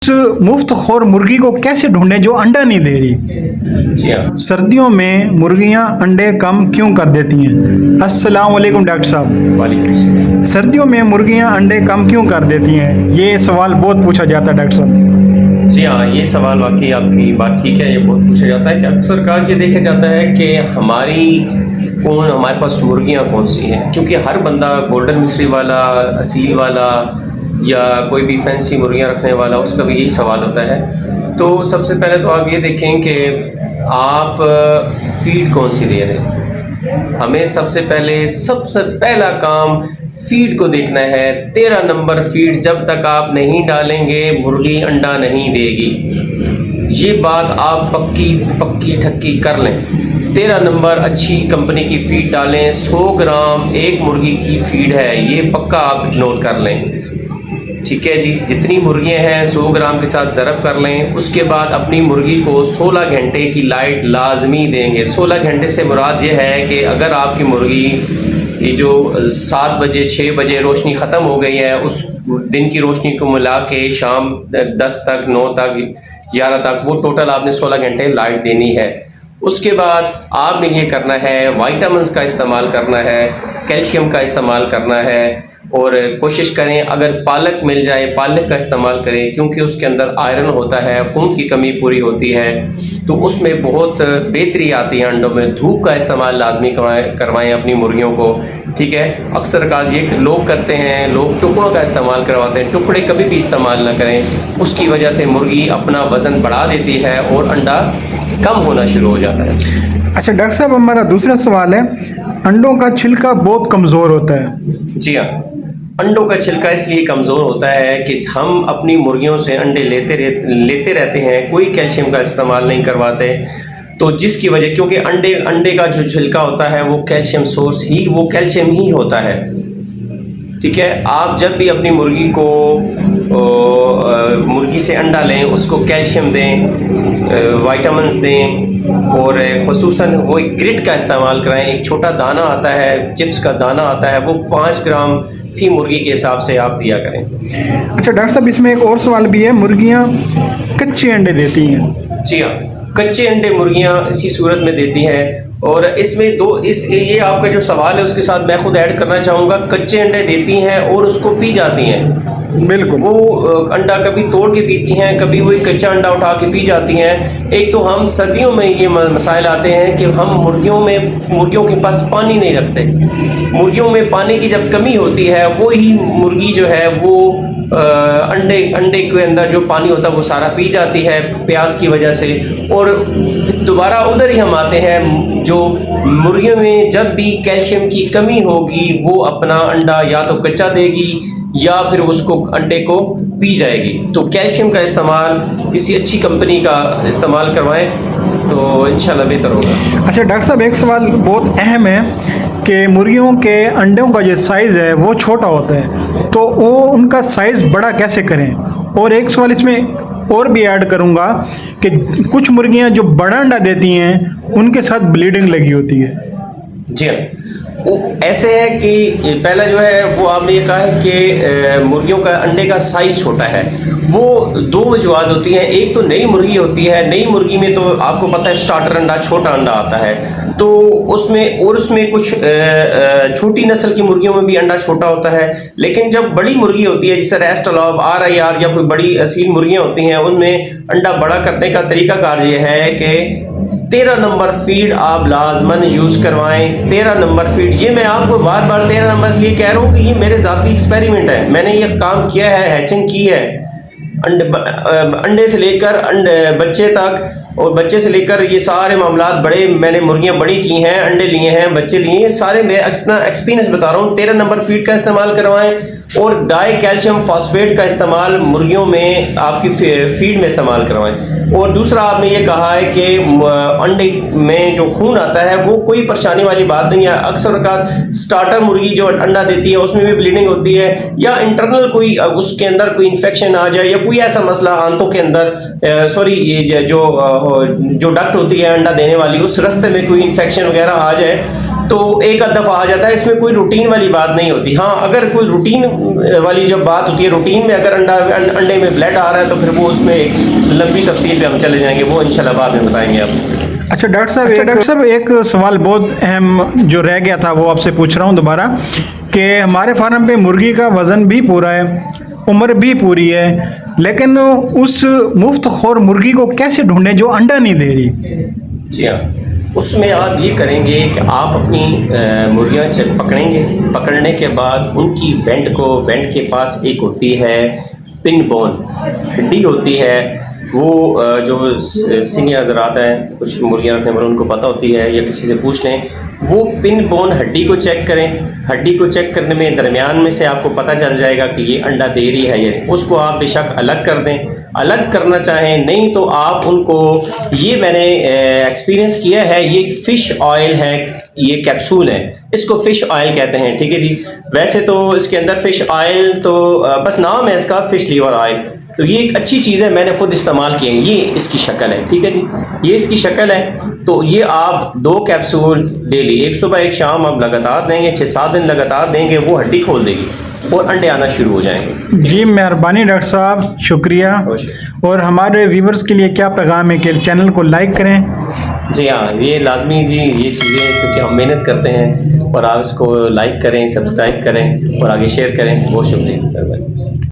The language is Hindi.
उस मुफ्तखोर मुर्गी को कैसे ढूंढें जो अंडा नहीं दे रही। जी हाँ। सर्दियों में मुर्गियां अंडे कम क्यों कर देती हैं? अस्सलाम वालेकुम डॉक्टर साहब। वालेकुम सलाम। सर्दियों में मुर्गियां अंडे कम क्यों कर देती हैं? ये सवाल बहुत पूछा जाता है डॉक्टर साहब। जी हाँ, ये सवाल वाकई आपकी बात ठीक है। ये बहुत पूछा जाता है कि अक्सर का ये देखा जाता है कि हमारे पास मुर्गियाँ कौन सी हैं, क्योंकि हर बंदा गोल्डन मिस्ट्री वाला, असील वाला या कोई भी फैंसी मुर्गियाँ रखने वाला, उसका भी यही सवाल होता है। तो सबसे पहले तो आप ये देखें कि आप फीड कौन सी दे रहे हैं। हमें सबसे पहला काम फीड को देखना है। 13 नंबर फीड जब तक आप नहीं डालेंगे मुर्गी अंडा नहीं देगी। ये बात आप पक्की ठक्की कर लें। 13 नंबर अच्छी कंपनी की फीड डालें। 100 ग्राम एक मुर्गी की फीड है, ये पक्का आप नोट कर लें। ठीक है जी, जितनी मुर्गियां हैं 100 ग्राम के साथ ज़रब कर लें। उसके बाद अपनी मुर्गी को 16 घंटे की लाइट लाजमी देंगे। 16 घंटे से मुराद ये है कि अगर आपकी मुर्गी ये जो 7 बजे 6 बजे रोशनी ख़त्म हो गई है, उस दिन की रोशनी को मिला के शाम 10 तक 9 तक 11 तक, वो टोटल आपने 16 घंटे लाइट देनी है। उसके बाद आपने ये करना है, वाइटामिन का इस्तेमाल करना है, कैल्शियम का इस्तेमाल करना है, और कोशिश करें अगर पालक मिल जाए पालक का इस्तेमाल करें, क्योंकि उसके अंदर आयरन होता है, खून की कमी पूरी होती है, तो उसमें बहुत बेहतरी आती है अंडों में। धूप का इस्तेमाल लाजमी करवाएं अपनी मुर्गियों को। ठीक है, अक्सर काज ये लोग करते हैं, लोग टुकड़ों का इस्तेमाल करवाते हैं। टुकड़े कभी भी इस्तेमाल ना करें, उसकी वजह से मुर्गी अपना वज़न बढ़ा देती है और अंडा कम होना शुरू हो जाता है। अच्छा डॉक्टर साहब, हमारा दूसरा सवाल है, अंडों का छिलका बहुत कमज़ोर होता है। जी हाँ, अंडों का छिलका इसलिए कमज़ोर होता है कि हम अपनी मुर्गियों से अंडे लेते रहते हैं, कोई कैल्शियम का इस्तेमाल नहीं करवाते, तो जिसकी वजह, क्योंकि अंडे का जो छिलका होता है वो कैल्शियम ही होता है। ठीक है, आप जब भी अपनी मुर्गी को मुर्गी से अंडा लें, उसको कैल्शियम दें, वाइटामिन दें, और खुसूसन वो एक ग्रिट का इस्तेमाल कराएं। एक छोटा दाना आता है, चिप्स का दाना आता है, वो 5 ग्राम फी मुर्गी के हिसाब से आप दिया करें। अच्छा डॉक्टर साहब, इसमें एक और सवाल भी है, मुर्गियां कच्चे अंडे देती हैं। जी हाँ, कच्चे अंडे मुर्गियां इसी सूरत में देती हैं। और इसमें ये आपका जो सवाल है उसके साथ मैं खुद ऐड करना चाहूँगा, कच्चे अंडे देती हैं और उसको पी जाती हैं। बिल्कुल, वो अंडा कभी तोड़ के पीती हैं, कभी वही कच्चा अंडा उठा के पी जाती हैं। एक तो हम सर्दियों में ये मसाइल आते हैं कि हम मुर्गियों के पास पानी नहीं रखते। मुर्गियों में पानी की जब कमी होती है, वो ही मुर्गी जो है वो अंडे के अंदर जो पानी होता है वो सारा पी जाती है प्यास की वजह से। और दोबारा उधर ही हम आते हैं, जो मुर्गियों में जब भी कैल्शियम की कमी होगी वो अपना अंडा या तो कच्चा देगी या फिर उसको अंडे को पी जाएगी। तो कैल्शियम का इस्तेमाल किसी अच्छी कंपनी का इस्तेमाल करवाएं तो इंशाल्लाह बेहतर होगा। अच्छा डॉक्टर साहब, एक सवाल बहुत अहम है कि मुर्गियों के अंडों का जो साइज़ है वो छोटा होता है, तो वो उनका साइज़ बड़ा कैसे करें? और एक सवाल इसमें और भी ऐड करूंगा कि कुछ मुर्गियां जो बड़ा अंडा देती हैं उनके साथ ब्लीडिंग लगी होती है। जी हाँ, वो ऐसे है कि पहला जो है वो आपने ये कहा है कि मुर्गियों का अंडे का साइज छोटा है। वो 2 वजूहत होती हैं। एक तो नई मुर्गी होती है, नई मुर्गी में तो आपको पता है स्टार्टर अंडा, छोटा अंडा आता है, तो उसमें कुछ छोटी नस्ल की मुर्गियों में भी अंडा छोटा होता है। लेकिन जब बड़ी मुर्गी होती है, जैसे रेस्टलॉब, RIR या कोई बड़ी असील मुर्गियाँ होती हैं, उनमें अंडा बड़ा करने का तरीकाकार ये है कि 13 नंबर फीड आप लाजमन यूज़ करवाएं। 13 नंबर फीड, ये मैं आपको बार बार 13 नंबर इसलिए कह रहा हूँ कि ये मेरे ज़ाती एक्सपेरिमेंट है। मैंने ये काम किया है, हैचिंग की है, अंडे से लेकर बच्चे तक, और बच्चे से लेकर ये सारे मामलात बड़े, मैंने मुर्गियां बड़ी की हैं, अंडे लिए हैं, बच्चे लिए हैं, सारे मैं अपना एक्सपीरियंस बता रहा हूँ। 13 नंबर फीड का इस्तेमाल करवाएं और डाई कैल्शियम फॉस्फेट का इस्तेमाल मुर्गियों में आपकी फीड में इस्तेमाल करवाएं। और दूसरा आपने ये कहा है कि अंडे में जो खून आता है वो कोई परेशानी वाली बात नहीं है। अक्सर का स्टार्टर मुर्गी जो अंडा देती है उसमें भी ब्लीडिंग होती है, या इंटरनल कोई उसके अंदर कोई इन्फेक्शन आ जाए, या कोई ऐसा मसला आंतों के अंदर, सॉरी, ये जो डक्ट होती है अंडा देने वाली, उस रास्ते में कोई इन्फेक्शन वगैरह आ जाए, तो एक आध दफ़ा आ जाता है, इसमें कोई रूटीन वाली बात नहीं होती। हाँ, अगर कोई रूटीन वाली जब बात होती है, रूटीन में अगर अंडे में ब्लड आ रहा है तो फिर वो उसमें एक लंबी तफसील पे हम चले जाएंगे, वो इंशाल्लाह बाद में बताएंगे आपको। अच्छा डॉक्टर साहब, एक सवाल बहुत अहम जो रह गया था वो आपसे पूछ रहा हूँ दोबारा, कि हमारे फार्म पे मुर्गी का वज़न भी पूरा है, उम्र भी पूरी है, लेकिन उस मुफ्त खोर मुर्गी को कैसे ढूंढें जो अंडा नहीं दे रही? जी हाँ, उसमें आप ये करेंगे कि आप अपनी मुर्गियाँ पकड़ेंगे, पकड़ने के बाद उनकी वेंट के पास एक होती है पिन बोन, हड्डी होती है, वो जो सीनियर हजरात हैं, कुछ मुर्गियाँ रखने वाले उनको पता होती है, या किसी से पूछ लें, वो पिन बोन हड्डी को चेक करें। हड्डी को चेक करने में दरमियान में से आपको पता चल जाएगा कि ये अंडा दे रही है या नहीं। उसको आप बेशक अलग कर दें, अलग करना चाहें नहीं तो आप उनको, ये मैंने एक्सपीरियंस किया है, ये फ़िश ऑयल है, ये कैप्सूल है, इसको फ़िश ऑयल कहते हैं, ठीक है जी। वैसे तो इसके अंदर फ़िश ऑयल तो बस नाम है इसका, फ़िश लीवर ऑयल। तो ये एक अच्छी चीज़ है, मैंने खुद इस्तेमाल की है। ये इसकी शक्ल है, ठीक है जी, ये इसकी शक्ल है। तो ये आप 2 कैप्सूल डेली, एक सुबह एक शाम आप लगातार देंगे, 6-7 दिन लगातार देंगे, वो हड्डी खोल देगी और अंडे आना शुरू हो जाएंगे। जी मेहरबानी डॉक्टर साहब, शुक्रिया। और हमारे व्यूवर्स के लिए क्या पैगाम है कि चैनल को लाइक करें? जी हाँ, ये लाजमी जी, ये चीज़ें क्योंकि हम मेहनत करते हैं, और आप इसको लाइक करें, सब्सक्राइब करें और आगे शेयर करें। बहुत शुक्रिया।